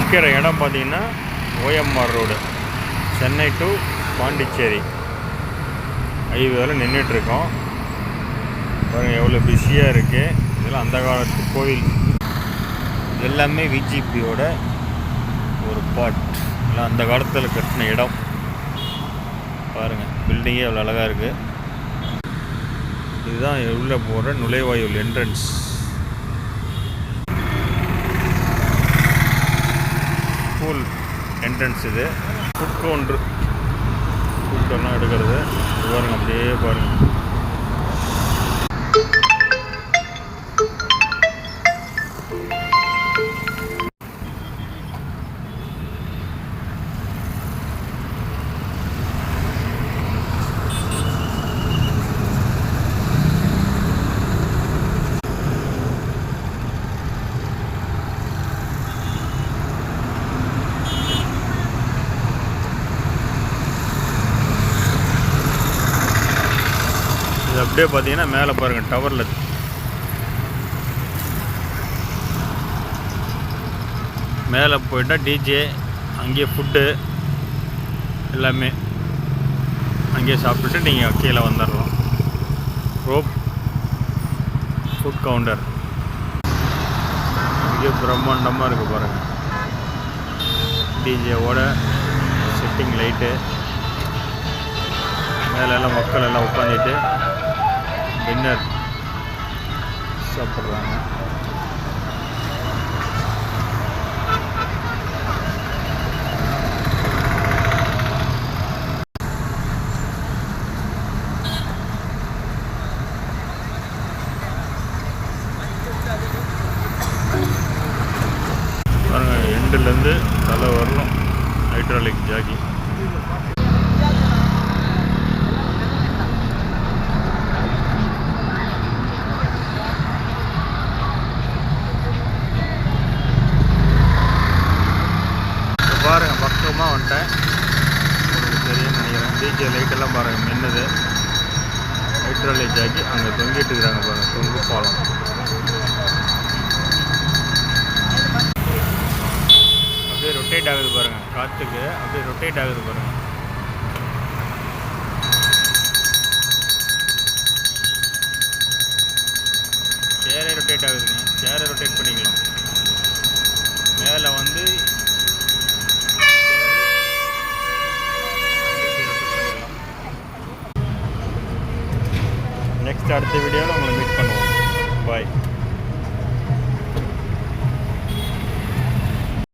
நிற்கிற இடம் பார்த்திங்கன்னா OMR road, Chennai to Pondicherry ஹைவேல நின்றுட்டுருக்கோம். பாருங்கள் எவ்வளோ பிஸியாக இருக்குது. இதெல்லாம் அந்த காலத்து கோவில். எல்லாமே விஜிபியோட ஒரு பார்ட். எல்லாம் அந்த காலத்தில் கட்டின இடம். பாருங்கள் பில்டிங்கே எவ்வளோ அழகாக இருக்குது. இதுதான் உள்ளே போகிற நுழைவாயில் என்ட்ரன்ஸ். ஸ்கூல் என்ட்ரன்ஸ் இது. ஃபுட் கவுண்ட்ரு, ஃபுட்டெல்லாம் எடுக்கிறது. பாருங்கள் அப்படியே பாருங்கள். இது அப்படியே பார்த்தீங்கன்னா மேலே பாருங்கள் டவரில் மேலே போயிட்டால் டிஜே, அங்கேயே ஃபுட்டு எல்லாமே அங்கேயே சாப்பிட்டுட்டு நீங்கள் கீழே வந்துடலாம். ரோப் ஃபுட் கவுண்டர் இங்கே பிரம்மாண்டமாக இருக்குது பாருங்கள். டிஜேவோட செட்டிங் லைட்டு, மேலெல்லாம் மக்கள் எல்லாம் உட்காந்துட்டு டின்னர் சாப்பிட்றாங்க. பாருங்கள் எண்டுலேருந்து தலை வரலாம். Hydraulic Jackie. பாருங்கள் பக்கமாக வந்துட்டேன். உங்களுக்கு தெரியும்னு நினைக்கிறேன். டிஜே லைட்டெல்லாம் பாருங்கள் மின்னுது. ஹைட்ராலிக் ஜாக்கி அங்கே தொங்கிட்டு இருக்கிறாங்க பாருங்கள். தொங்கு பாலம். அப்படியே ரொட்டேட் ஆகுது பாருங்கள். காற்றுக்கு அப்படியே ரொட்டேட் ஆகுது பாருங்கள். சேரே ரொட்டேட் ஆகுதுங்க. சேரை ரொட்டேட் பண்ணிக்கலாம். மேலே